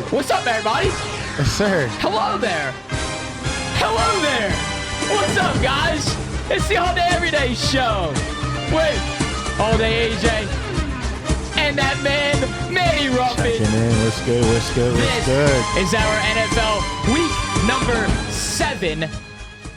good. What's up, everybody? Yes, sir. Hello there. Hello there. What's up, guys? It's the All Day Everyday Show with All Day AJ and that man, Manny Ruffin. Checking in. What's good? What's good? What's good? Is our NFL Week number 7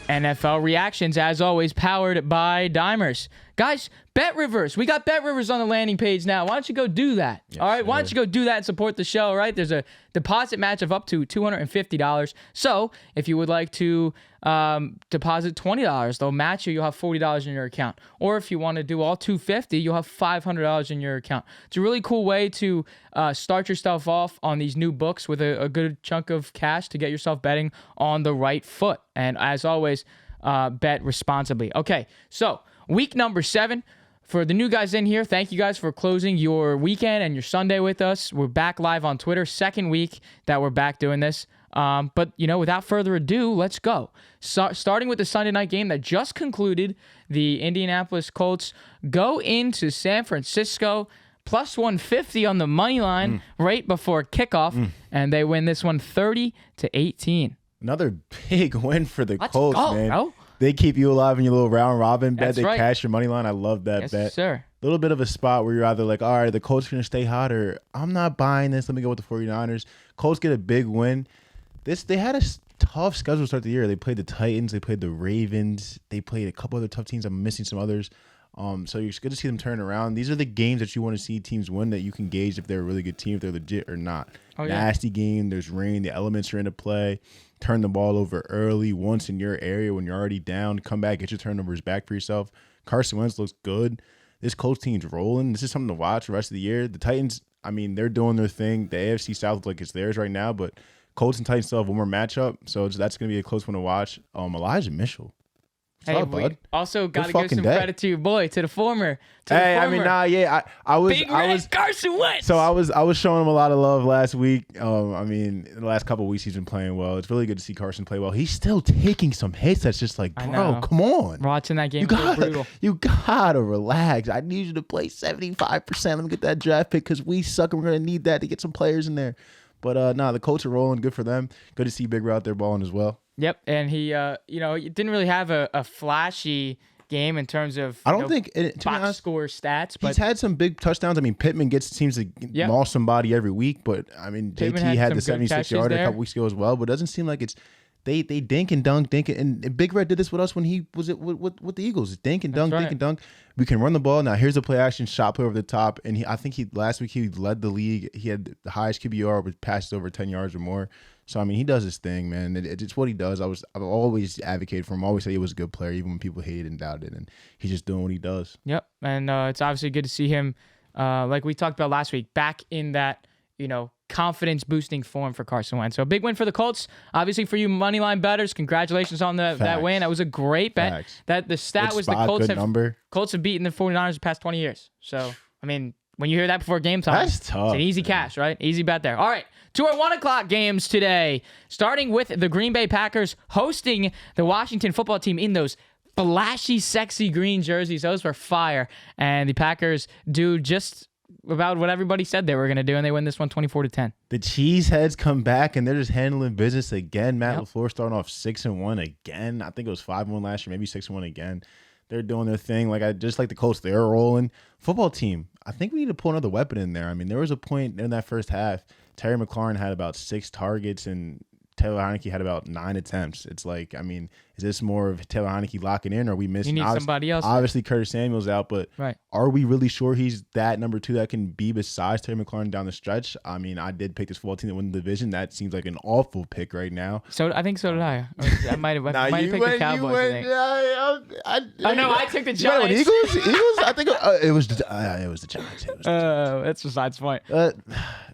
NFL reactions, as always, powered by Dimers. Guys, Bet Rivers. We got Bet Rivers on the landing page now. Why don't you go do that? Yes, all right? sir. Why don't you go do that and support the show, all right? There's a deposit match of up to $250. So if you would like to deposit $20, they'll match you. You'll have $40 in your account. Or if you want to do all $250, you'll have $500 in your account. It's a really cool way to start yourself off on these new books with a good chunk of cash to get yourself betting on the right foot. And as always, bet responsibly. Okay, so week number 7. For the new guys in here, thank you guys for closing your weekend and your Sunday with us. We're back live on Twitter. Second week that we're back doing this. But, without further ado, let's go. Starting with the Sunday night game that just concluded, the Indianapolis Colts go into San Francisco, plus 150 on the money line right before kickoff, and they win this one 30-18. Another big win for the Let's Colts, go, man. bro. They keep you alive in your little round robin bet. That's They right. cash your money line. I love that Yes, bet. sir. A little bit of a spot where you're either like, all right, the Colts are going to stay hot, or I'm not buying this. Let me go with the 49ers. Colts get a big win. They had a tough schedule to start the year. They played the Titans. They played the Ravens. They played a couple other tough teams. I'm missing some others. So you're good to see them turn around. These are the games that you want to see teams win that you can gauge if they're a really good team, if they're legit or not. Oh, yeah. Nasty game. There's rain. The elements are into play. Turn the ball over early once in your area when you're already down. Come back, get your turnovers back for yourself. Carson Wentz looks good. This Colts team's rolling. This is something to watch the rest of the year. The Titans, they're doing their thing. The AFC South looks like it's theirs right now, but Colts and Titans still have one more matchup, so that's going to be a close one to watch. Elijah Mitchell. What's up, bud? Also got to Good give some fucking day. credit to your boy, to the former. I was Big Red Carson Wentz. So I was showing him a lot of love last week. In the last couple of weeks he's been playing well. It's really good to see Carson play well. He's still taking some hits. That's just like, bro, come on. Watching that game was brutal. You gotta relax. I need you to play 75%. Let me get that draft pick because we suck and we're gonna need that to get some players in there. But the Colts are rolling. Good for them. Good to see Big Red out there balling as well. Yep, and he, didn't really have a flashy game in terms of box score stats, but he's had some big touchdowns. Pittman seems to maul somebody every week, but JT had the 76-yarder a couple weeks ago as well. But it doesn't seem like it's they dink and dunk, and Big Red did this with us when he was with the Eagles. Dink and dunk, dink and dunk. We can run the ball. Now here's a play action shot play over the top, and I think last week he led the league. He had the highest QBR with passes over 10 yards or more. So, he does his thing, man. It's what he does. I've always advocated for him. I always say he was a good player, even when people hated and doubted. And he's just doing what he does. Yep. And it's obviously good to see him, like we talked about last week, back in that, confidence-boosting form for Carson Wentz. So, a big win for the Colts. Obviously, for you moneyline bettors, congratulations on that win. That was a great bet. Facts. That the stat good was spot, the Colts have beaten the 49ers the past 20 years. So, when you hear that before game time, that's tough. It's an easy cash, right? Easy bet there. All right. To our 1 o'clock games today, starting with the Green Bay Packers hosting the Washington football team in those flashy, sexy green jerseys. Those were fire. And the Packers do just about what everybody said they were going to do, and they win this one 24-10. The Cheeseheads come back, and they're just handling business again. Matt LaFleur starting off 6-1 again. I think it was 5-1 last year, maybe 6-1 again. They're doing their thing. Just like the Colts, they're rolling. Football team, I think we need to pull another weapon in there. There was a point in that first half, Terry McLaurin had about 6 targets and Taylor Heineke had about 9 attempts. It's like, is this more of Taylor Heineke locking in, or are we missing? You need somebody else. Obviously, Curtis Samuel's out, but right. Are we really sure he's that number 2 that can be besides Terry McLaurin down the stretch? I did pick this football team to win the division. That seems like an awful pick right now. So I think so did I. I might have picked the Cowboys. I took the Giants. Eagles? I think it was the Giants. That's besides the point.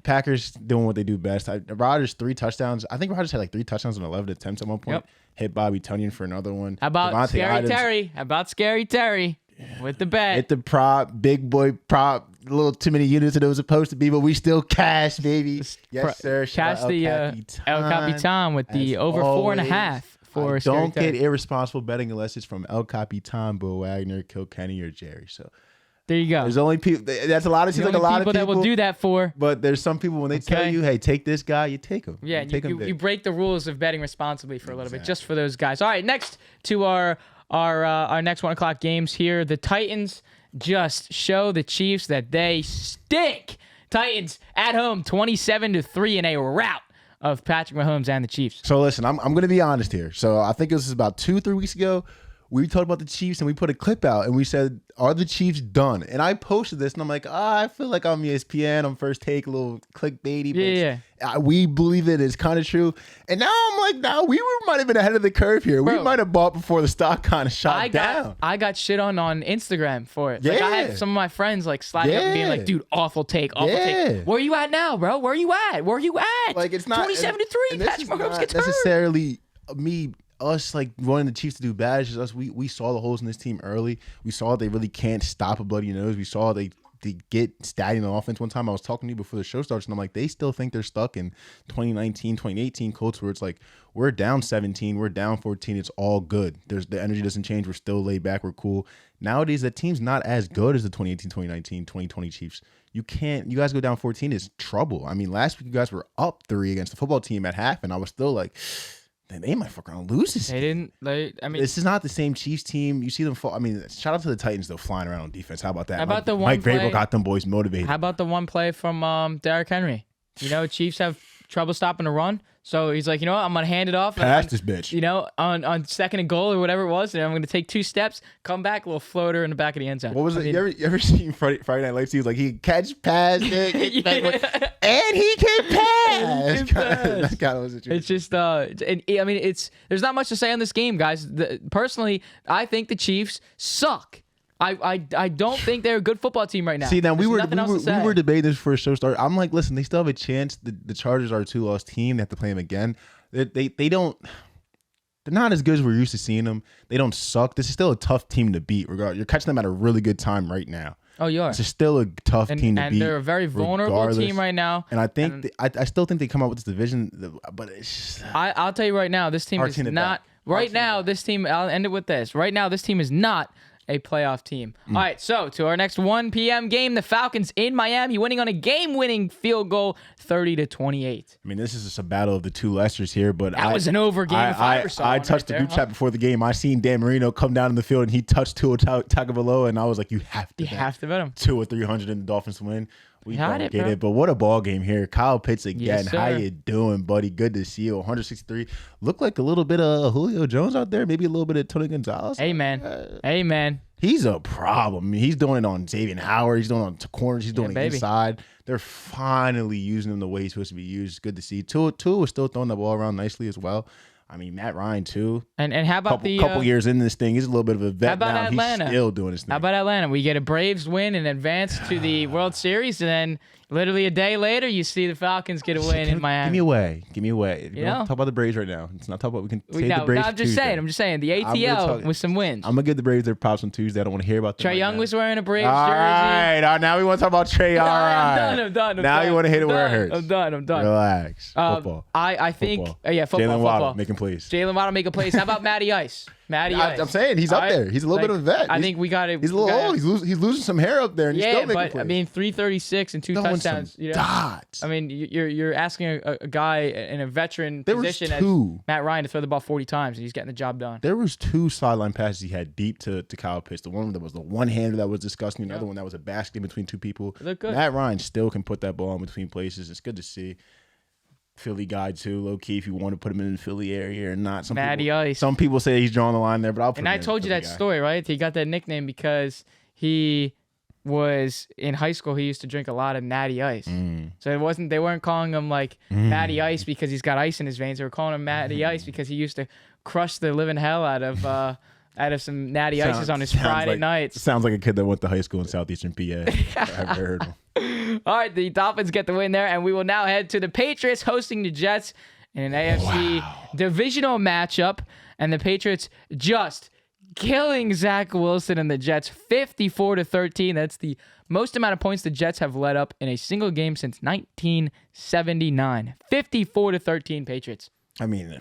Packers doing what they do best. Rodgers 3 touchdowns. I think Rodgers had 3 touchdowns and 11 attempts at one point. Yep. Hit Bobby Tunyon for another one. How about Scary Terry? With the bet. Hit the prop, big boy prop. A little too many units than it was supposed to be, but we still cash, baby. Yes, sir. Cash the El Capitan with the over 4.5 for Scary Don't Terry. get irresponsible betting unless it's from El Capitan, Bo Wagner, Kilkenny, or Jerry. So There you go. There's only people. That's a lot of. Seems like a lot of people that will do that for. But there's some people when they tell you, "Hey, take this guy," you take him. Yeah, you break the rules of betting responsibly for a little bit, just for those guys. All right, next to our next 1 o'clock games here. The Titans just show the Chiefs that they stink. Titans at home, 27-3 in a rout of Patrick Mahomes and the Chiefs. So listen, I'm going to be honest here. So I think it was about 2-3 weeks ago. We talked about the Chiefs and we put a clip out and we said, are the Chiefs done? And I posted this and I'm like, I feel like I'm ESPN. I'm First Take, a little clickbaity. But we believe it is kind of true. And now I'm like, we might have been ahead of the curve here. Bro, we might have bought before the stock kind of shot down. I got shit on Instagram for it. Yeah. Like I had some of my friends like sliding up and being like, dude, awful take. Where you at now, bro? Where you at? Like it's not 27-3. Patrick Mahomes gets hurt. Necessarily us like wanting the Chiefs to do bad. It's just us. We saw the holes in this team early. We saw they really can't stop a bloody nose. We saw they get stagnant on offense. One time I was talking to you before the show starts and I'm like, they still think they're stuck in 2019, 2018 Colts where it's like, we're down 17, we're down 14. It's all good. The energy doesn't change. We're still laid back. We're cool. Nowadays, that team's not as good as the 2018, 2019, 2020 Chiefs. You guys go down 14 is trouble. I mean, last week you guys were up 3 against the football team at half and I was still like, they might fuck around lose this. They didn't. This is not the same Chiefs team. You see them fall. I mean, shout out to the Titans though, flying around on defense. How about that? How about the one Mike play? Vrabel got them boys motivated. How about the one play from Derrick Henry? Chiefs have trouble stopping a run, so he's like, you know what? I'm gonna hand it off. Pass this bitch. On second and goal or whatever it was, and I'm gonna take 2 steps, come back, a little floater in the back of the end zone. What was it? You ever seen Friday Night Lights? He was like, he catch, pass, and he can pass. That's kind of what it It's just, there's not much to say on this game, guys. Personally, I think the Chiefs suck. I don't think they're a good football team right now. See, now we were debating this for a show start. I'm like, listen, they still have a chance. The Chargers are a 2-loss team. They have to play them again. They're not as good as we're used to seeing them. They don't suck. This is still a tough team to beat. You're catching them at a really good time right now. Oh, you are. It's still a tough team to beat. And they're a very vulnerable team right now. And I think I still think they come out with this division, but it's I'll tell you right now, this team is not. Right now, this team. I'll end it with this. Right now, this team is not a playoff team. All right, so to our next 1 p.m. game, the Falcons in Miami, winning on a game-winning field goal, 30-28. I mean, this is just a battle of the two Lesters here, but that was an over game. I touched the group chat before the game. I seen Dan Marino come down in the field and he touched Tua Tagovailoa, and I was like, you have to bet him. 2 or 300 and the Dolphins win. We don't get it, but what a ball game here. Kyle Pitts again. Yes, how you doing, buddy? Good to see you. 163. Looked like a little bit of Julio Jones out there. Maybe a little bit of Tony Gonzalez. Hey, man. He's a problem. I mean, he's doing it on Xavier Howard. He's doing it on corners. He's doing it inside. They're finally using him the way he's supposed to be used. Good to see. Tua was still throwing the ball around nicely as well. I mean, Matt Ryan, too. And how about couple years in this thing, he's a little bit of a vet now. How about Atlanta? He's still doing his thing. How about Atlanta? We get a Braves win and advance to the World Series, and then literally a day later, you see the Falcons get a win in Miami. Give me away. We don't talk about the Braves right now. It's not talk about. We can say the Braves. I'm just saying. The ATL with some wins. I'm gonna give the Braves their props on Tuesday. I don't want to hear about them. Trae Young was wearing a Braves jersey. All right, now we want to talk about Trae. All right, I'm done. Now you want to hit it where it hurts. I'm done. Relax. Football. I think football. Football. Jalen Waddle making plays. Jalen Waddle making plays. How about Matty Ice? I'm saying he's up there. He's a little bit of a vet. I think we got it. He's a little old. He's losing some hair up there, and he's still making plays. I mean, 336 and 2 touchdowns. Dots. I mean, you're asking a guy in a veteran position as Matt Ryan to throw the ball 40 times, and he's getting the job done. There was 2 sideline passes he had deep to Kyle Pitts. The one that was the one-hander that was disgusting. The other one that was a basket in between 2 people. Look good. Matt Ryan still can put that ball in between places. It's good to see. Philly guy too, low key. If you want to put him in the Philly area or not, Ice. Some people say he's drawing the line there, but I'll put him in. And I told you that story, right? He got that nickname because he was in high school. He used to drink a lot of Natty Ice, so they weren't calling him like Natty Ice because he's got ice in his veins. They were calling him Natty Ice because he used to crush the living hell out of some Natty Ices on his Friday nights. Sounds like a kid that went to high school in southeastern PA. I've heard him. All right, the Dolphins get the win there, and we will now head to the Patriots hosting the Jets in an AFC divisional matchup, and the Patriots just killing Zach Wilson and the Jets 54-13. That's the most amount of points the Jets have led up in a single game since 1979. 54-13 Patriots. I mean,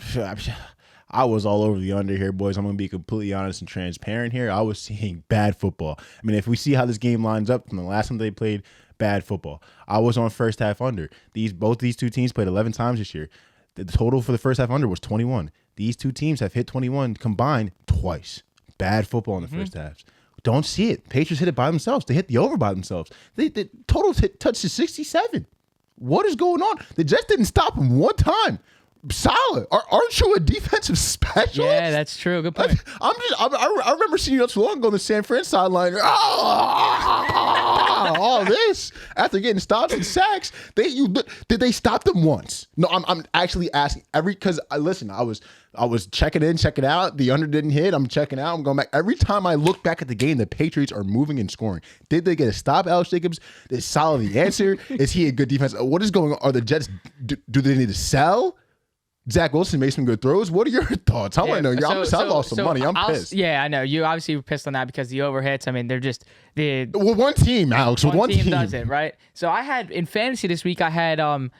I was all over the under here, boys. I'm going to be completely honest and transparent here. I was seeing bad football. I mean, if we see how this game lines up from the last time they played, bad football. I was on first half under. Both these two teams played 11 times this year. The total for the first half under was 21. These two teams have hit 21 combined twice. Bad football in the first halves. Don't see it. Patriots hit it by themselves. They hit the over by themselves. The total touched to 67. What is going on? The Jets didn't stop them one time. Solid. Aren't you a defensive specialist? Yeah, that's true. Good point. I remember seeing you not too long ago on the San Fran sideline. All this after getting stops and sacks. Did they stop them once? No, I'm actually asking because I was checking in, checking out. The under didn't hit. I'm checking out. I'm going back. Every time I look back at the game, the Patriots are moving and scoring. Did they get a stop, Alex Jacobs? Is solid the answer? Is he a good defense? What is going on? Are the Jets? Do they need to sell? Zach Wilson made some good throws. What are your thoughts? I want to know. I lost some money. I'm pissed. Yeah, I know. You obviously were pissed on that because the overhits. I mean, they're just one team, Alex. One team does it, right? So I had in fantasy this week. I had a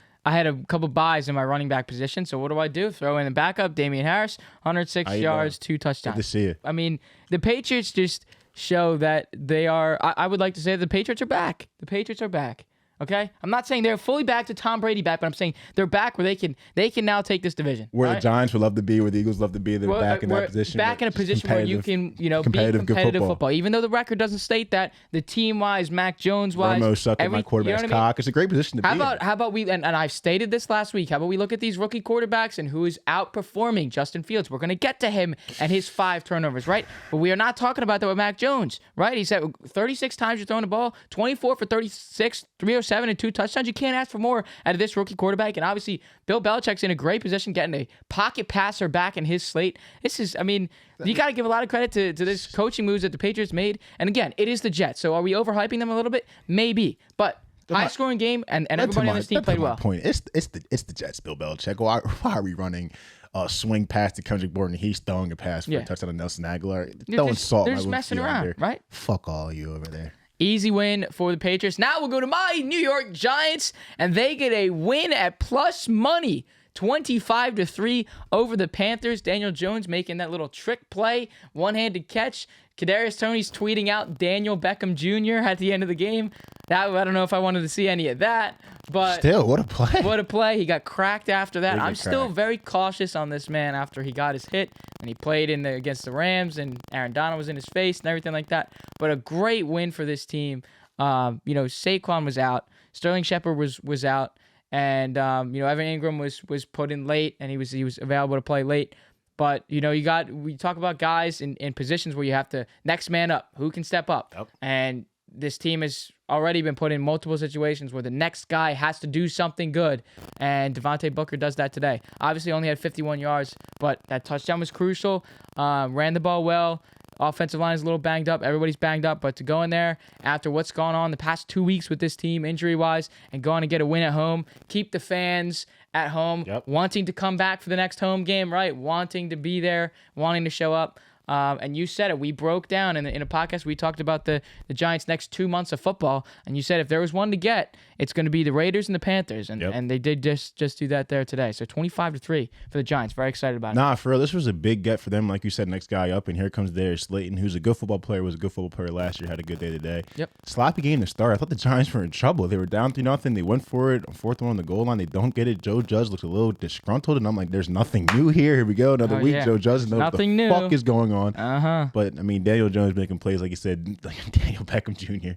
couple buys in my running back position. So what do? Throw in the backup, Damian Harris, 106 yards, 2 touchdowns. Good to see you. I mean, the Patriots just show that they are. I would like to say the Patriots are back. The Patriots are back. Okay, I'm not saying they're fully back to Tom Brady back, but I'm saying they're back where they can now take this division. Where the Giants would love to be, where the Eagles love to be, they're back in that position. Back in a position where you can, be competitive football. Even though the record doesn't state that, the team-wise, Mac Jones-wise, Romo sucking my quarterback's cock. It's a great position to be in. How about we? And I've stated this last week. How about we look at these rookie quarterbacks and who is outperforming Justin Fields? We're going to get to him and his 5 turnovers, right? But we are not talking about that with Mac Jones, right? He said 36 times you're throwing the ball, 24 for 36, 307 and 2 touchdowns. You can't ask for more out of this rookie quarterback. And obviously, Bill Belichick's in a great position getting a pocket passer back in his slate. You got to give a lot of credit to this coaching moves that the Patriots made. And again, it is the Jets. So are we overhyping them a little bit? Maybe. But high-scoring game, and everybody on this team played well. Point. It's the Jets, Bill Belichick. Why are we running a swing pass to Kendrick Bourne and he's throwing a pass for a touchdown to Nelson Aguilar? Throwing salt. They're just messing around, right? Fuck all you over there. Easy win for the Patriots. Now we'll go to my New York Giants, and they get a win at plus money, 25-3 over the Panthers. Daniel Jones making that little trick play, one-handed catch. Kadarius Toney's tweeting out Daniel Beckham Jr. at the end of the game. I don't know if I wanted to see any of that, but still, what a play! What a play! He got cracked after that. I'm still very cautious on this man after he got his hit and he played against the Rams and Aaron Donald was in his face and everything like that. But a great win for this team. Saquon was out, Sterling Shepard was out, and Evan Ingram was put in late and he was available to play late. But, we talk about guys in positions where you have to next man up. Who can step up? Yep. And this team has already been put in multiple situations where the next guy has to do something good. And Devontae Booker does that today. Obviously only had 51 yards, but that touchdown was crucial. Ran the ball well. Offensive line is a little banged up. Everybody's banged up. But to go in there after what's gone on the past 2 weeks with this team injury-wise and go on and get a win at home, keep the fans at home, wanting to come back for the next home game, right? Wanting to be there, wanting to show up. And you said it. We broke down in a podcast. We talked about the Giants' next 2 months of football. And you said if there was one to get, it's going to be the Raiders and the Panthers. And they did just do that there today. So 25-3 for the Giants. Very excited about it. Nah, for real. This was a big get for them. Like you said, next guy up. And here comes Darius Slayton, who's a good football player, was a good football player last year, had a good day today. Yep. Sloppy game to start. I thought the Giants were in trouble. They were down 3-0. They went for it. 4th one on the goal line. They don't get it. Joe Judge looks a little disgruntled. And I'm like, there's nothing new here. Here we go. Another week. Yeah. Joe Judge knows what the fuck is going on. Uh-huh. But, Daniel Jones making plays, like you said, like Daniel Beckham Jr.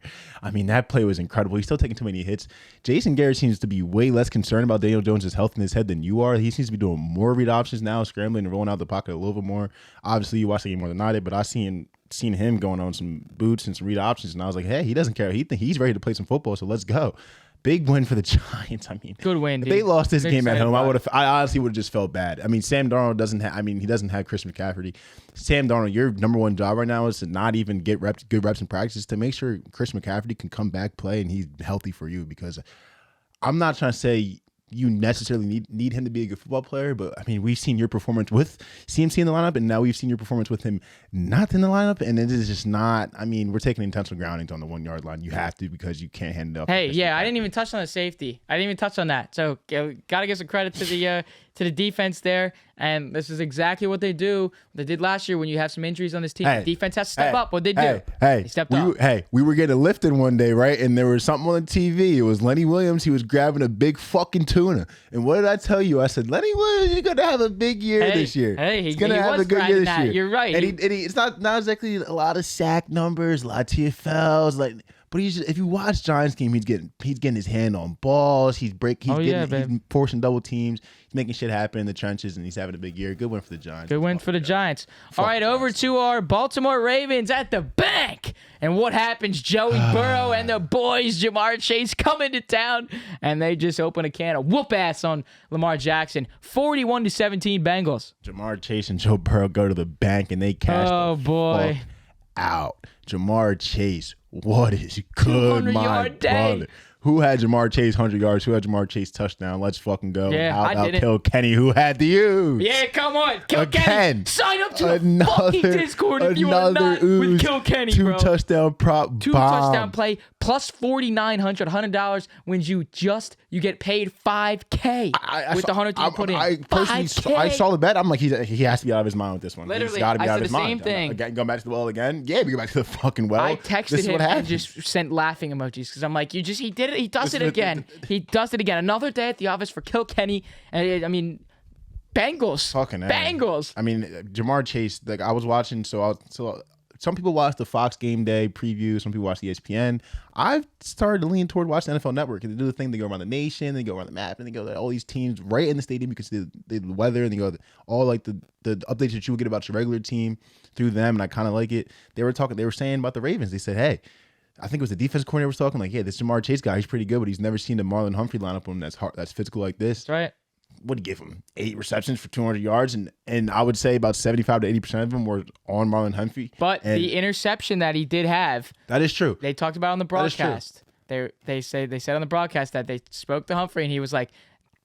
That play was incredible. He's still taking too many hits. Jason Garrett seems to be way less concerned about Daniel Jones' health in his head than you are. He seems to be doing more read options now, scrambling and rolling out the pocket a little bit more. Obviously, you watch the game more than I did, but I seen him going on some boots and some read options, and I was like, hey, he doesn't care. He's ready to play some football, so let's go. Big win for the Giants. Good win. If they lost this game at home, I honestly would have just felt bad. Sam Darnold doesn't have. He doesn't have Chris McCaffrey. Sam Darnold, your number one job right now is to not even get good reps in practice, to make sure Chris McCaffrey can come back, play, and he's healthy for you. Because I'm not trying to say you necessarily need him to be a good football player, but we've seen your performance with CMC in the lineup, and now we've seen your performance with him not in the lineup, and it is just not. We're taking intentional groundings on the 1 yard line. You have to, because you can't hand it up. Hey, yeah, I didn't even touch on the safety. I didn't even touch on that. So gotta give some credit to to the defense there, and this is exactly what they do. What they did last year when you have some injuries on this team. The defense has to step up. What they do? They stepped up. We were getting lifted one day, right? And there was something on the TV. It was Lenny Williams. He was grabbing a big fucking tuna. And what did I tell you? I said, Lenny Williams, you're gonna have a big year this year. He's gonna have a good year this year. You're right. And it's not exactly a lot of sack numbers, a lot of TFLs, like. But if you watch Giants game, he's getting his hand on balls. He's forcing double teams. He's making shit happen in the trenches, and he's having a big year. Good win for the Giants. Good win for the Giants. All right, over to our Baltimore Ravens at the bank. And what happens? Joey Burrow and the boys, Jamar Chase, come into town, and they just open a can of whoop ass on Lamar Jackson. 41-17 Bengals. Jamar Chase and Joe Burrow go to the bank, and they cash fuck out. Jamar Chase. What is good, my brother? Who had Jamar Chase 100 yards? Who had Jamar Chase touchdown? Let's fucking go. Yeah, How about Kilkenny? Who had the ooze? Yeah, come on. Kilkenny. Sign up to the fucking Discord if you are not with Kilkenny, bro. Touchdown prop. Touchdown play plus $4,900. $100 wins you get paid $5K with the 100 you put in. I saw the bet. I'm like, he has to be out of his mind with this one. Literally, he's got to be out of his mind. I said the same thing. Going back to the well again? Yeah, we go back to the fucking well. I texted him and just sent laughing emojis because I'm like, he did it. He does it again. He does it again. Another day at the office for Kilkenny. And I mean, Bengals. Fucking Bengals. I mean, Jamar Chase, like I was watching, so some people watch the Fox Game Day preview. Some people watch the ESPN. I've started to lean toward watching the NFL Network. They do the thing. They go around the nation. They go around the map. And they go to all these teams right in the stadium. You can see the weather. And they go all like the updates that you would get about your regular team through them. And I kind of like it. They were saying about the Ravens. They said, hey, I think it was the defense coordinator was talking like, yeah, this Jamar Chase guy, he's pretty good, but he's never seen the Marlon Humphrey lineup on him that's physical like this. That's right. What do you give him? 8 receptions for 200 yards, and I would say about 75 to 80% of them were on Marlon Humphrey. But the interception that he did have, that is true. They talked about on the broadcast. They said on the broadcast that they spoke to Humphrey, and he was like,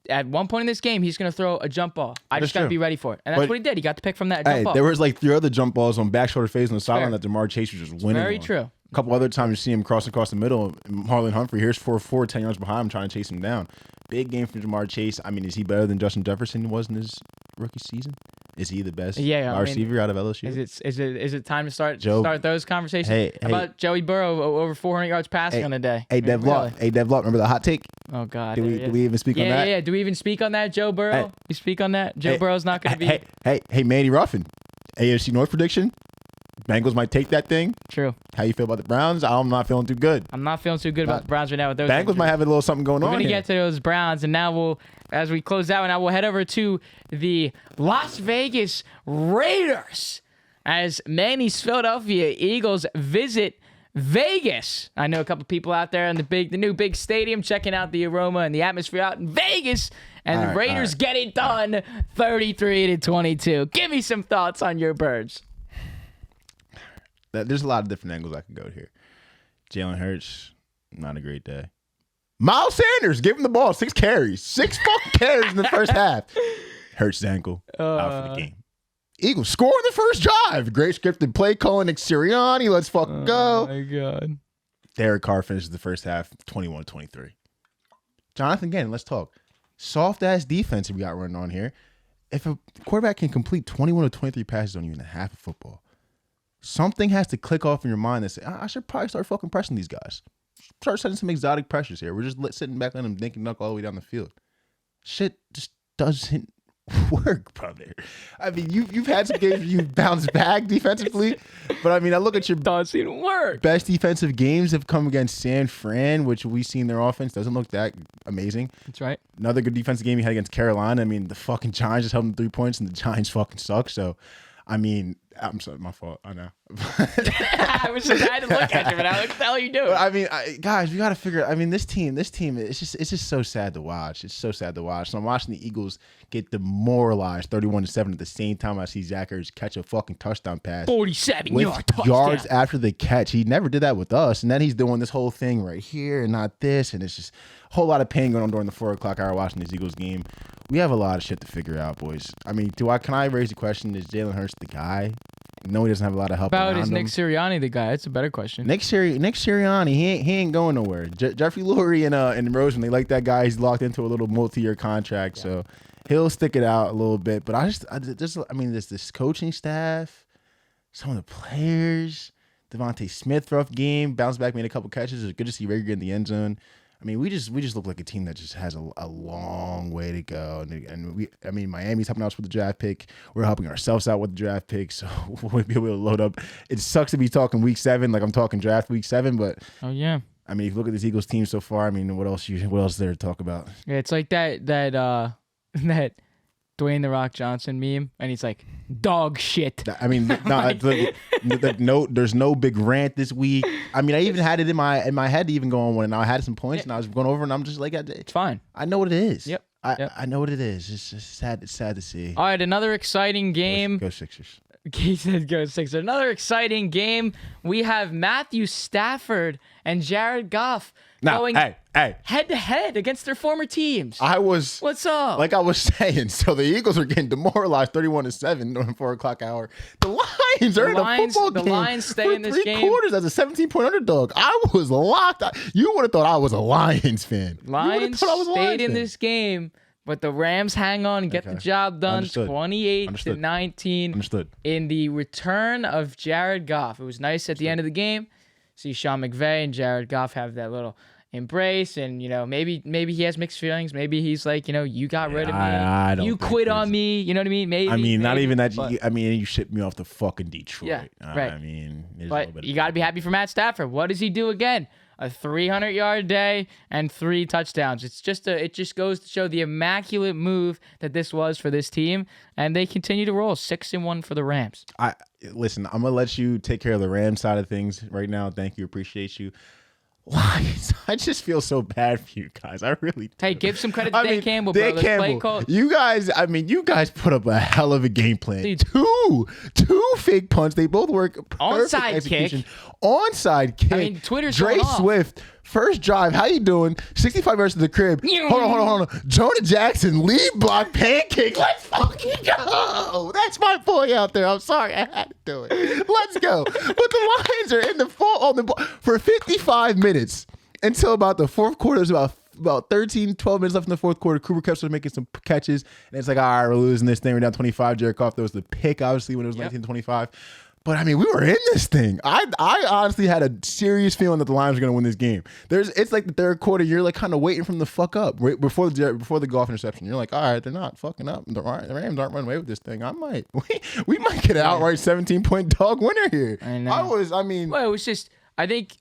at one point in this game, he's going to throw a jump ball. I just got to be ready for it. And that's what he did. He got the pick from that jump ball. There was like 3 other jump balls on back shoulder phase on the sideline that Jamar Chase was just winning. Very true. A couple other times you see him cross across the middle. Marlon Humphrey, here's 4-4, 10 yards behind him, trying to chase him down. Big game from Jamar Chase. I mean, is he better than Justin Jefferson was in his rookie season? Is he the best receiver out of LSU? Is it time to start those conversations? How about Joey Burrow over 400 yards passing on the day? Hey, Dev Lott. Remember the hot take? Oh, God. Do we even speak on that? Yeah. Do we even speak on that, Joe Burrow? We speak on that? Joe Burrow's not going to be... Hey, Manny Ruffin. AFC North prediction? Bengals might take that thing. True. How you feel about the Browns? I'm not feeling too good. I'm not feeling too good about the Browns right now with those. Bengals might have a little something going on. We're going to get to those Browns, and now as we close out, we'll head over to the Las Vegas Raiders as Manny's Philadelphia Eagles visit Vegas. I know a couple people out there in the new big stadium checking out the aroma and the atmosphere out in Vegas, and the Raiders get it done 33-22. Give me some thoughts on your Birds. There's a lot of different angles I could go here. Jalen Hurts, not a great day. Miles Sanders, give him the ball. 6 carries. 6 fucking carries in the first half. Hurts his ankle. Out for the game. Eagles score in the first drive. Great scripted play calling. Nick Sirianni. Let's fucking go. Oh, my God. Derek Carr finishes the first half 21-23. Jonathan, again, let's talk. Soft-ass defense we got running on here. If a quarterback can complete 21 or 23 passes on you in a half of football, something has to click off in your mind and say, I should probably start fucking pressing these guys. Start setting some exotic pressures here. We're just sitting back on them dinking duck all the way down the field. Shit just doesn't work, brother. I mean, you've had some games where you bounced back defensively, but I mean, I look at your doesn't work. Best defensive games have come against San Fran, which we've seen their offense doesn't look that amazing. That's right. Another good defensive game you had against Carolina. I mean, the fucking Giants just held them 3 points, and the Giants fucking suck. So, I mean, I'm sorry, my fault. I know. I was just trying to look at you, but what the hell are you doing? I mean, guys, we got to figure. I mean, this team, it's just so sad to watch. It's so sad to watch. So I'm watching the Eagles get demoralized, 31-7. At the same time, I see Zach Ertz catch a fucking touchdown pass, 47-yard touchdown. Yards after the catch. He never did that with us, and then he's doing this whole thing right here and not this, and it's just a whole lot of pain going on during the 4 o'clock hour watching this Eagles game. We have a lot of shit to figure out, boys. I mean, can I raise the question? Is Jalen Hurts the guy? No, he doesn't have a lot of help around him. Is Nick Sirianni the guy? That's a better question. Nick Sirianni, he ain't going nowhere. Jeffrey Lurie and Roseman, they like that guy. He's locked into a little multi-year contract. Yeah. So He'll stick it out a little bit, but there's this coaching staff, some of the players, Devontae Smith, rough game, bounced back, made a couple catches. It was good to see Rager in the end zone. I mean, we just look like a team that just has a long way to go. And Miami's helping us with the draft pick. We're helping ourselves out with the draft pick, so we'll be able to load up. It sucks to be talking week 7, like I'm talking draft week 7, but oh yeah. I mean, if you look at this Eagles team so far, I mean, what else is there to talk about? Yeah, it's like that Dwayne The Rock Johnson meme, and he's like, dog shit. I mean, there's no big rant this week. I mean, I even had it in my head to even go on one, and I had some points, and I was going over, and I'm just like, it's fine. I know what it is. Yep. I know what it is. It's just sad. It's sad to see. All right, another exciting game. Go Sixers. He said go Sixers. Another exciting game. We have Matthew Stafford and Jared Goff going head-to-head against their former teams. What's up? Like I was saying, so the Eagles are getting demoralized 31-7 during 4 o'clock hour. The Lions are in a football game. The Lions stay in this game. 3 quarters as a 17-point underdog. I was locked. You would have thought I was a Lions fan. Lions stayed in this game. But the Rams hang on and get the job done, 28-19. Understood. In the return of Jared Goff. It was nice at the end of the game. See Sean McVay and Jared Goff have that little embrace, and maybe he has mixed feelings. Maybe he's like, you got rid of me, you quit on me. You know what I mean? Maybe. Not even that. You shipped me off to fucking Detroit. Yeah, right. I mean, but you got to be happy for Matt Stafford. What does he do again? A 300-yard day and 3 touchdowns. It just goes to show the immaculate move that this was for this team, and they continue to roll 6-1 for the Rams. Listen, I'm gonna let you take care of the Rams side of things right now. Thank you, appreciate you. Lions, I just feel so bad for you guys. I really do. Hey, give some credit to Dan Campbell, bro. Dan Campbell. You guys put up a hell of a game plan. Dude. Two fake punts. They both work. Onside execution. Onside kick. I mean, Twitter's Dre going off. Swift. First drive, how you doing? 65 yards to the crib. Hold on. Jonah Jackson, lead block, pancake. Let's fucking go. That's my boy out there. I'm sorry, I had to do it. Let's go. But the Lions are in the fall on the ball for 55 minutes until about the fourth quarter. There's about 13, 12 minutes left in the fourth quarter. Cooper Kupp started making some catches, and it's like, all right, we're losing this thing. We're down 25. Jared Goff, there was the pick, obviously, when it was 19-25. But I mean, we were in this thing. I honestly had a serious feeling that the Lions were going to win this game. It's like the third quarter. You're like kind of waiting from the fuck up right before the Goff interception. You're like, all right, they're not fucking up. The Rams aren't running away with this thing. We might get an outright 17-point dog winner here. I know. Well, it was just. I think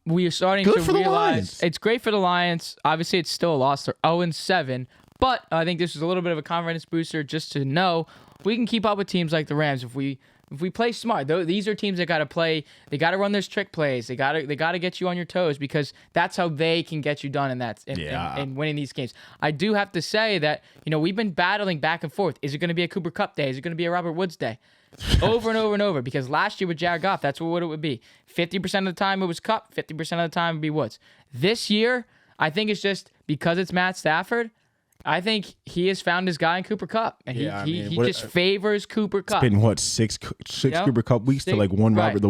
we are starting to realize it's great for the Lions. Obviously, it's still a loss. They're 0-7, but I think this is a little bit of a confidence booster just to know we can keep up with teams like the Rams if we play smart. These are teams that got to play. They got to run those trick plays. They got to get you on your toes because that's how they can get you done in winning these games. I do have to say that we've been battling back and forth. Is it going to be a Cooper Kupp day? Is it going to be a Robert Woods day? Over and over and over, because last year with Jared Goff, that's what it would be. 50% of the time it was Kupp, 50% of the time it would be Woods. This year, I think it's just because it's Matt Stafford, I think he has found his guy in Cooper Kupp, and he just favors Cooper Kupp. It's been six Cooper Kupp weeks to like one Robert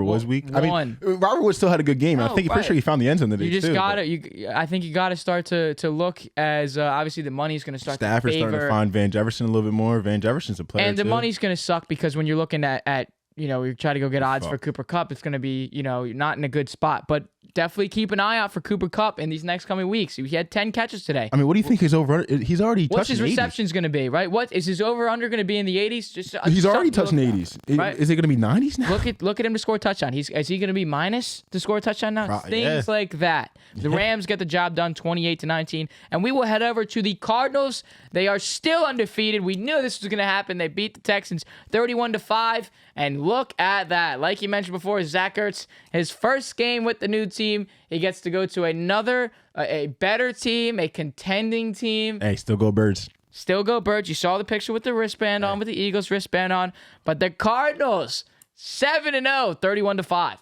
Woods week. I mean, Robert Woods still had a good game. I think pretty sure he found the end zone today. You just I think you gotta start to look as obviously the money's gonna start. Stafford's to favor. starting to find Van Jefferson a little bit more. Van Jefferson's a player, and the too. money's gonna suck because when you're looking at we try to go get odds for Cooper Kupp, it's gonna be you're not in a good spot, but. Definitely keep an eye out for Cooper Kupp in these next coming weeks. He had 10 catches today. I mean, what do you think his over? He's already touching. What's his receptions going to be? Right? What is his over under going to be in the 80s? He's already touching 80s. Right? Is it going to be 90s now? Look at him to score a touchdown. Is he going to be minus to score a touchdown now? Things like that. The Rams get the job done, 28-19, and we will head over to the Cardinals. They are still undefeated. We knew this was going to happen. They beat the Texans 31-5, and look at that. Like you mentioned before, Zach Ertz, his first game with the new team. He gets to go to another, a better team, a contending team. Hey, still go Birds. Still go Birds. You saw the picture with the wristband on, with the Eagles wristband on. But the Cardinals, 7-0, 31-5.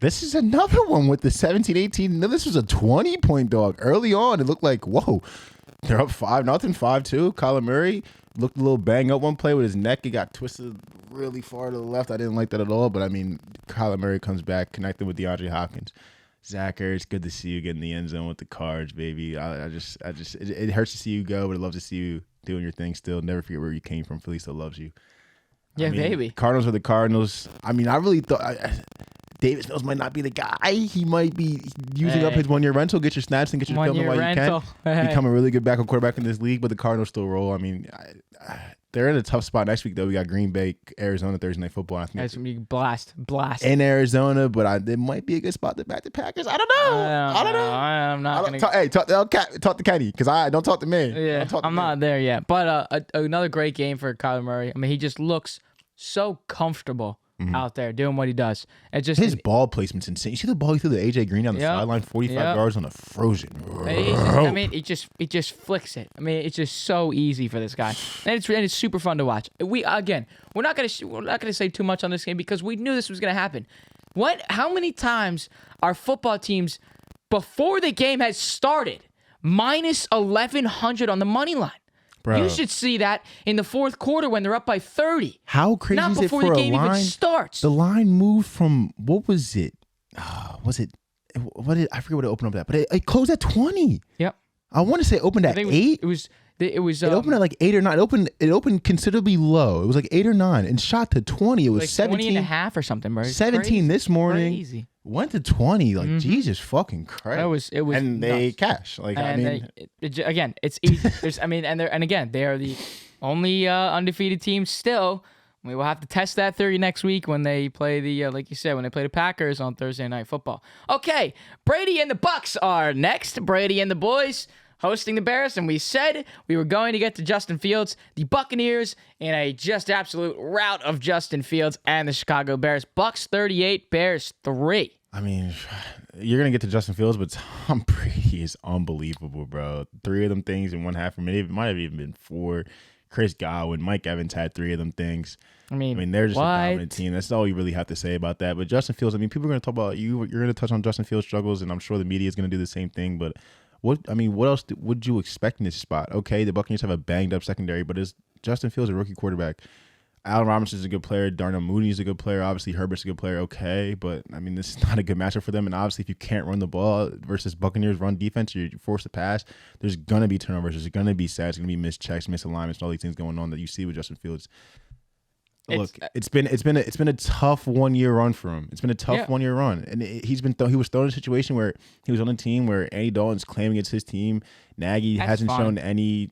This is another one with the 17-18. No, this was a 20-point dog. Early on, it looked like, whoa, they're up 5-0, 5-2. Kyler Murray looked a little bang up one play with his neck. It got twisted really far to the left. I didn't like that at all. But, I mean, Kyler Murray comes back, connected with DeAndre Hopkins. Zach Ertz, good to see you get in the end zone with the Cards, baby. It hurts to see you go, but I love to see you doing your thing still. Never forget where you came from. Philly still loves you. Yeah, baby. Cardinals are the Cardinals. I mean, I really thought Davis Mills might not be the guy. He might be using up his 1-year rental. Get your snaps and get your film while you can. Become a really good backup quarterback in this league, but the Cardinals still roll. I mean, they're in a tough spot next week, though. We got Green Bay, Arizona, Thursday Night Football. I think that's going to be blast. In Arizona, but it might be a good spot to back the Packers. I don't know. I don't know. I'm not going to. Hey, talk to Kenny, because I don't talk to me. Yeah, I'm not there yet. But another great game for Kyler Murray. I mean, he just looks so comfortable out there doing what he does. It's just his ball placement's insane. You see the ball he threw to AJ Green on the sideline, 45 yards on a frozen. It just flicks it. I mean, it's just so easy for this guy, and it's super fun to watch. We're not gonna say too much on this game because we knew this was gonna happen. How many times are football teams before the game has started minus 1,100 on the money line? Bro. You should see that in the fourth quarter when they're up by 30. How crazy is it for a line? Not before the game even starts. The line moved from, what was it? I forget what it opened up at, but it closed at 20. Yep. I want to say it opened at 8. It opened at like 8 or 9. It opened considerably low. It was like 8 or 9 and shot to 20. It was like 17 20 and a half or something, bro. 17 crazy. This morning. Crazy. Went to 20. Like Jesus fucking Christ. It was and nuts. they cash. Like again, it's easy. They're the only undefeated team still. We will have to test that theory next week when they play like you said, when they play the Packers on Thursday Night Football. Okay, Brady and the Bucs are next. Brady and the boys hosting the Bears, and we said we were going to get to Justin Fields. The Buccaneers in a just absolute rout of Justin Fields and the Chicago Bears. Bucs 38, Bears 3. I mean, you're going to get to Justin Fields, but Tom Brady is unbelievable, bro. 3 of them things in one half. I mean, it might have even been 4. Chris Godwin, Mike Evans had 3 of them things. I mean, they're just a dominant team. That's all you really have to say about that. But Justin Fields, I mean, people are going to talk about you. You're going to touch on Justin Fields' struggles, and I'm sure the media is going to do the same thing. But what else would you expect in this spot? Okay, the Buccaneers have a banged up secondary, but is Justin Fields a rookie quarterback? Allen Robinson is a good player. Darnell Mooney is a good player. Obviously, Herbert's a good player. Okay, but I mean, this is not a good matchup for them. And obviously, if you can't run the ball versus Buccaneers run defense, you're forced to pass. There's gonna be turnovers. There's gonna be sacks. There's gonna be missed checks, misalignments, and all these things going on that you see with Justin Fields. Look, it's been a tough 1-year run for him. It's been a tough 1-year run, and he was thrown in a situation where he was on a team where Andy Dalton's claiming it's his team. Nagy hasn't shown any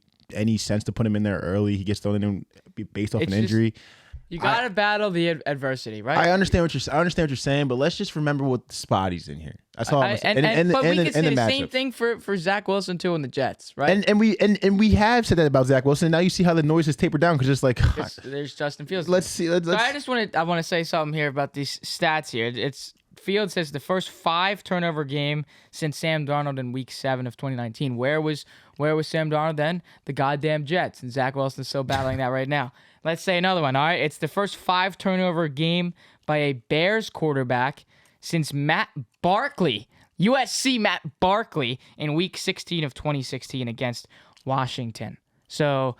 sense to put him in there early. He gets thrown in based off an injury. You gotta battle the adversity, right? I understand what you're saying, but let's just remember what spot he's in here. That's all I'm saying. But we can say the same thing for Zach Wilson too in the Jets, right? And we have said that about Zach Wilson. Now you see how the noise has tapered down because it's like there's Justin Fields. Let's see. I want to say something here about these stats here. It's Fields says the first 5 turnover game since Sam Darnold in Week 7 of 2019. Where was Sam Darnold then? The goddamn Jets, and Zach Wilson's still battling that right now. Let's say another one. All right, it's the first 5 turnover game by a Bears quarterback since Matt Barkley, USC Matt Barkley, in Week 16 of 2016 against Washington. So,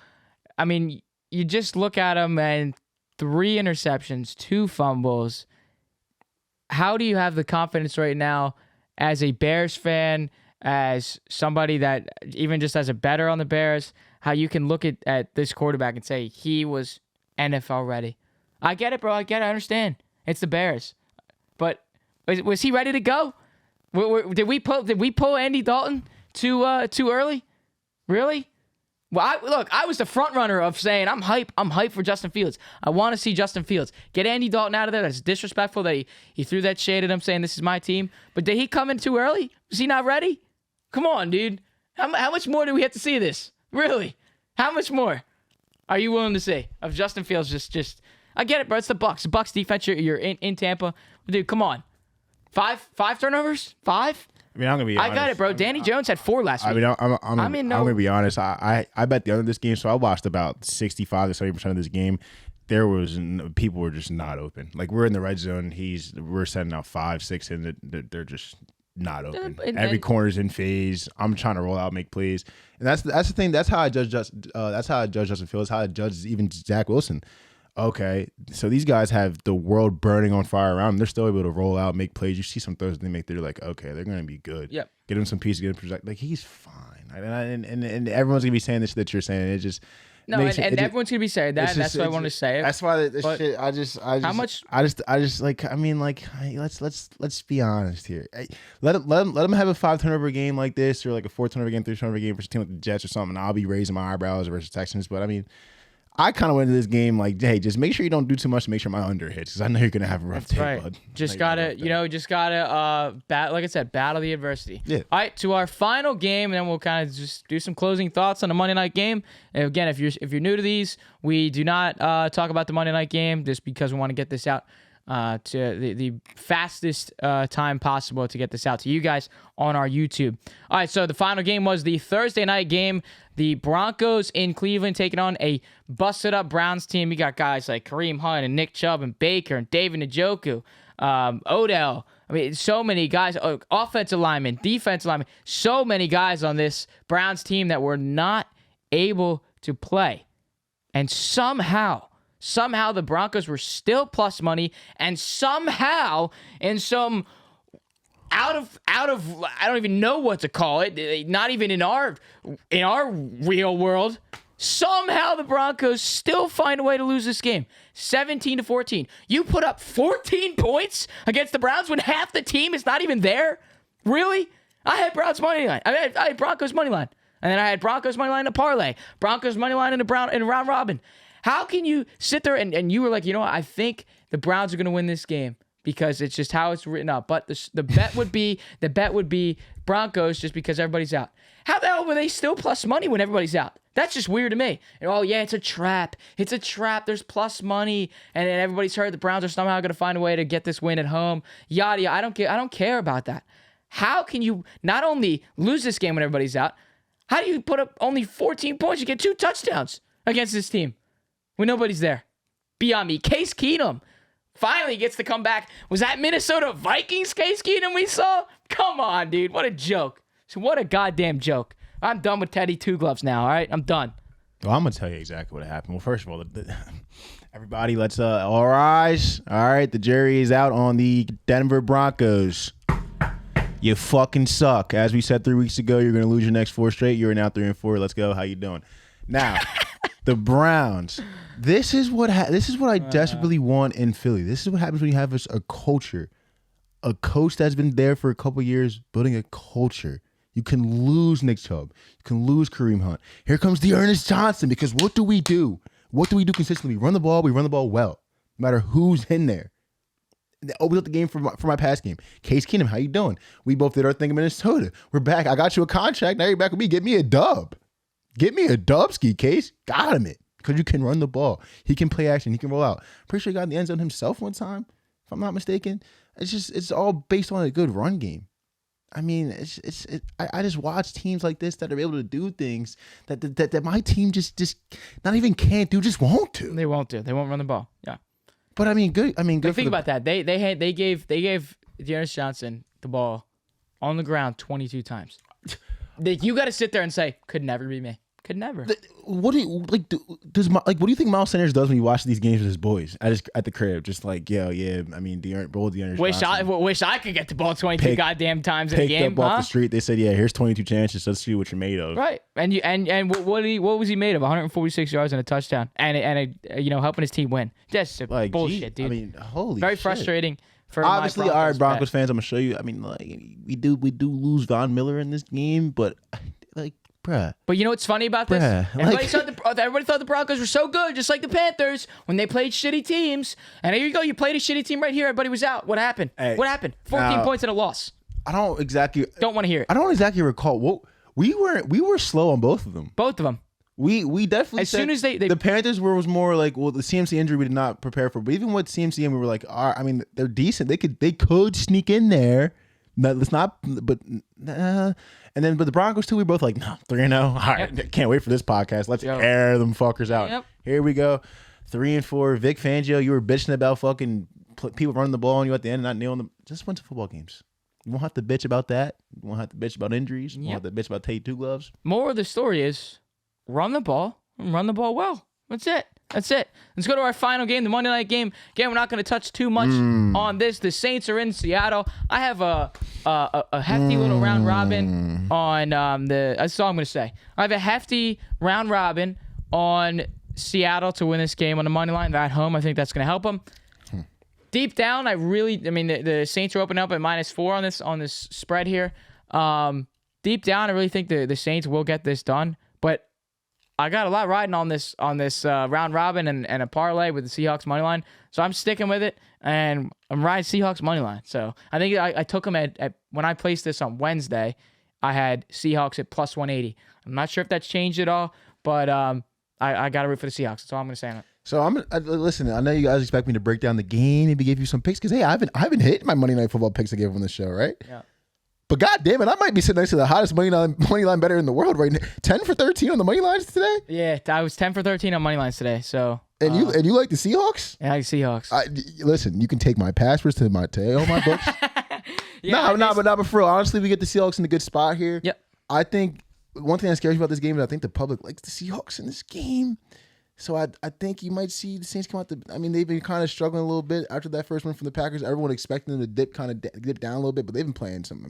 I mean, you just look at him and 3 interceptions, 2 fumbles. How do you have the confidence right now as a Bears fan, as somebody that even just as a bettor on the Bears, how you can look at this quarterback and say he was NFL ready? I get it, bro. I understand. It's the Bears. But was he ready to go? Did we pull Andy Dalton too early? Really? Well, I was the front runner of saying I'm hype for Justin Fields. I want to see Justin Fields. Get Andy Dalton out of there. That's disrespectful that he threw that shade at him saying this is my team. But did he come in too early? Was he not ready? Come on, dude. How much more do we have to see this? Really? How much more are you willing to say of Justin Fields? Just I get it, bro. It's the Bucs. The Bucs defense. You're in Tampa, dude. Come on. 5 turnovers? 5? I mean, I'm gonna be honest. I got it, bro. Danny Jones had 4 last week. I'm gonna be honest. I bet the under this game, so I watched about 65 to 70% of this game. People were just not open. Like, we're in the red zone. We're sending out 5, 6, and they're just not open. Every corner's in phase. I'm trying to roll out, make plays, and that's the thing. That's how I judge Justin Fields. How I judge even Zach Wilson. okay, so these guys have the world burning on fire around them. They're still able to roll out, make plays. You see some throws they make, they're like, okay, they're going to be good. Yep. Get him some pieces, get him project. Like, he's fine. And everyone's going to be saying this that you're saying. It just no, and everyone's going to be saying that. That's why I want to say it. That's why this shit. How much? Let's be honest here. Let them have a 5 turnover game like this, or like a 4 turnover game, 3 turnover game versus a team like the Jets or something. And I'll be raising my eyebrows versus Texans. But I mean, I kind of went into this game like, hey, just make sure you don't do too much to make sure my under hits, because I know you're gonna have a rough day, bud. Just gotta like I said, battle the adversity. Yeah. All right, to our final game, and then we'll kind of just do some closing thoughts on the Monday night game. And again, if you're new to these, we do not talk about the Monday night game just because we want to get this out to the fastest time possible to get this out to you guys on our YouTube. All right, so the final game was the Thursday night game. The Broncos in Cleveland taking on a busted-up Browns team. You got guys like Kareem Hunt and Nick Chubb and Baker and David Njoku, Odell. I mean, so many guys, offensive linemen, defensive linemen, so many guys on this Browns team that were not able to play. And somehow the Broncos were still plus money, and somehow in some out of I don't even know what to call it, not even in our real world, somehow the Broncos still find a way to lose this game. 17-14. You put up 14 points against the Browns when half the team is not even there? Really? I had Browns money line. I had Broncos money line. And then I had Broncos money line in a parlay. Broncos money line in a round robin. How can you sit there and you were like, you know what, I think the Browns are going to win this game because it's just how it's written up. But the bet would be Broncos just because everybody's out. How the hell were they still plus money when everybody's out? That's just weird to me. And, oh yeah, it's a trap. It's a trap. There's plus money, and then everybody's heard the Browns are somehow going to find a way to get this win at home. Yada yada. I don't care about that. How can you not only lose this game when everybody's out? How do you put up only 14 points? You get 2 touchdowns against this team when nobody's there. Beyond me. Case Keenum finally gets to come back. Was that Minnesota Vikings Case Keenum we saw? Come on, dude. What a joke. So what a goddamn joke. I'm done with Teddy Two Gloves now, all right? I'm done. Well, I'm going to tell you exactly what happened. Well, first of all, everybody, let's all rise. All right, the jury is out on the Denver Broncos. You fucking suck. As we said 3 weeks ago, you're going to lose your next 4 straight. You're now 3-4. Let's go. How you doing? Now, the Browns. This is what I desperately want in Philly. This is what happens when you have a culture. A coach that's been there for a couple years, building a culture. You can lose Nick Chubb. You can lose Kareem Hunt. Here comes Dearness Johnson, because what do we do? What do we do consistently? We run the ball. We run the ball well, no matter who's in there. That opens up the game for my pass game. Case Keenum, how you doing? We both did our thing in Minnesota. We're back. I got you a contract. Now you're back with me. Get me a dub. Get me a dub, Ski Case. Got him it. Because you can run the ball. He can play action. He can roll out. Pretty sure he got in the end zone himself one time, if I'm not mistaken. It's all based on a good run game. I mean, I just watch teams like this that are able to do things that my team just not even can't do, just won't do. They won't do. They won't run the ball. Yeah. But I mean, good. But think about that. They gave Dearness Johnson the ball on the ground 22 times. You got to sit there and say, could never be me. Could never. What do you like? What do you think Miles Sanders does when he watches these games with his boys at the crib? Just like, yeah. I mean, Dearness. Wish I could get the ball 22 goddamn times in a game. Picked up off the street. They said, yeah, here's 22 chances. Let's see what you're made of. Right. And what was he made of? 146 yards and a touchdown, and helping his team win. Just like, bullshit, dude. I mean, holy. Very shit. frustrating. For obviously, all right, Broncos fans, I'm gonna show you. I mean, like we do lose Von Miller in this game, but like. Bruh. But you know what's funny about this? Everybody thought the Broncos were so good, just like the Panthers, when they played shitty teams. And here you go, you played a shitty team right here. Everybody was out. What happened? Hey, what happened? 14 points and a loss. I don't want to hear it. I don't exactly recall. Well, we were slow on both of them. Both of them. We definitely soon as they the Panthers was more like, well, the CMC injury we did not prepare for. But even with CMC, we were like, I mean, they're decent. They could sneak in there. Let's not. But. But the Broncos too, we both like, no, 3-0. All right, Can't wait for this podcast. Let's air them fuckers out. Yep. Here we go, 3-4. Vic Fangio, you were bitching about fucking people running the ball on you at the end and not nailing them. Just went to football games. You won't have to bitch about that. You won't have to bitch about injuries. You won't have to bitch about Tate Two Gloves. More of the story is run the ball and run the ball well. That's it. That's it. Let's go to our final game, the Monday night game. Again, we're not going to touch too much on this. The Saints are in Seattle. I have a hefty little round robin on that's all I'm going to say. I have a hefty round robin on Seattle to win this game on the money line. They're at home. I think that's going to help them. Deep down, the Saints are opening up at -4 on this spread here. Deep down, I really think the Saints will get this done, but I got a lot riding on this round robin and a parlay with the Seahawks money line, so I'm sticking with it, and I'm riding Seahawks money line. So I think I took them at when I placed this on Wednesday, I had Seahawks at +180. I'm not sure if that's changed at all, but I got to root for the Seahawks. That's all I'm going to say on it. So listen. I know you guys expect me to break down the game, maybe give you some picks, because hey, I haven't hit my Monday Night Football picks I gave on the show, right? Yeah. But God damn it, I might be sitting next to the hottest money line better in the world right now. 10 for 13 on the money lines today? Yeah, I was 10 for 13 on money lines today. So and you like the Seahawks? Yeah, I like Seahawks. Listen, you can take my passwords to all my books. But for real, honestly, we get the Seahawks in a good spot here. Yep. I think one thing that scares me about this game is I think the public likes the Seahawks in this game. So I think you might see the Saints come out. They've been kind of struggling a little bit after that first win from the Packers. Everyone expecting them to dip down a little bit, but they've been playing some.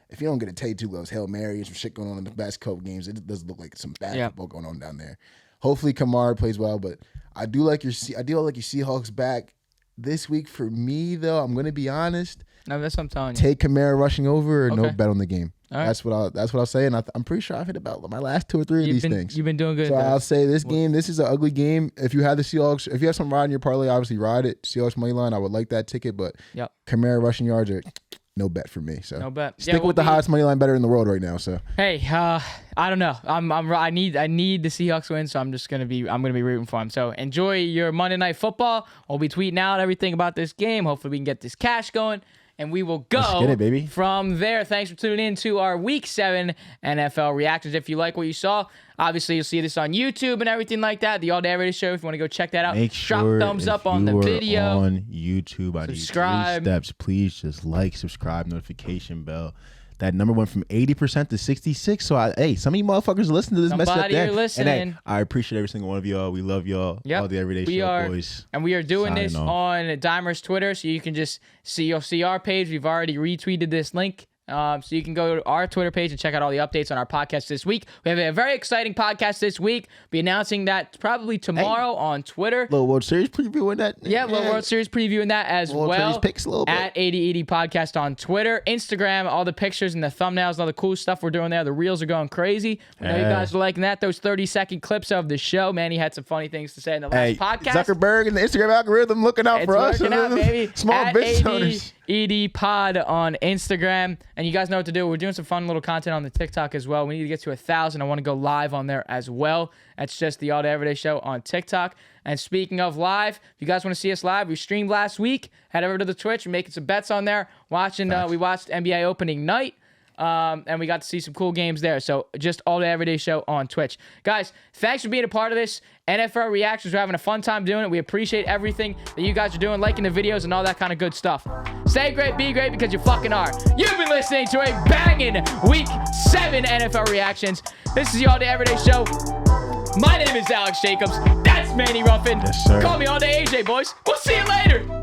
If you don't get a Tay Two-Gloves, Hail Mary, and some shit going on in the best Coke games, it does look like some bad football going on down there. Hopefully Kamara plays well, but I do like your Seahawks back this week. For me though, I'm gonna be honest. No, that's what I'm telling you. Take Kamara rushing over or no bet on the game. Right. That's what I'll say, and I'm pretty sure I've hit about my last 2 or 3 of these things. You've been doing good. So I'll say this is an ugly game. If you have the Seahawks, if you have some ride in your parlay, obviously ride it. Seahawks money line, I would like that ticket, but Kamara rushing yards are no bet for me. So no bet. Stick with the hottest money line better in the world right now. So hey, I don't know. I need the Seahawks win, so I'm gonna be rooting for them. So enjoy your Monday Night Football. We'll be tweeting out everything about this game. Hopefully we can get this cash going. And we will go get it, baby. From there. Thanks for tuning in to our Week 7 NFL reactions. If you like what you saw, obviously you'll see this on YouTube and everything like that. The All Day Everyday Show, if you want to go check that out, drop a thumbs up on the video. On YouTube, I need 3 steps. Please just like, subscribe, notification bell. That number went from 80% to 66%. So, hey, some of you motherfuckers listen to this mess up there. Listening. And hey, I appreciate every single one of y'all. We love y'all. Yep. All the Everyday Show boys. And we are doing Signing this off. on Dimer's Twitter, so you can just see our page. We've already retweeted this link. So you can go to our Twitter page and check out all the updates on our podcast this week. We have a very exciting podcast this week. Be announcing that probably tomorrow on Twitter. Little World Series previewing that. Yeah, little World Series previewing that as World well. Series picks a little bit. At 8080 Podcast on Twitter, Instagram, all the pictures and the thumbnails and all the cool stuff we're doing there. The reels are going crazy. I know you guys are liking that. Those 30-second clips of the show. Manny had some funny things to say in the last podcast. Zuckerberg and the Instagram algorithm looking out for us. It's working out, baby. Small business owners. ED Pod on Instagram, and you guys know what to do. We're doing some fun little content on the TikTok as well. We need to get to 1,000. I want to go live on there as well. That's just the All Day Everyday Show on TikTok. And speaking of live, if you guys want to see us live, we streamed last week. Head over to the Twitch. We're making some bets on there. We watched NBA opening night. And we got to see some cool games there. So just All Day Everyday Show on Twitch. Guys, thanks for being a part of this. NFL reactions. We're having a fun time doing it. We appreciate everything that you guys are doing, liking the videos and all that kind of good stuff. Stay great, be great, because you fucking are. You've been listening to a banging Week 7 NFL reactions. This is the All Day Everyday Show. My name is Alex Jacobs. That's Manny Ruffin. Yes, sir. Call me All Day AJ, boys. We'll see you later.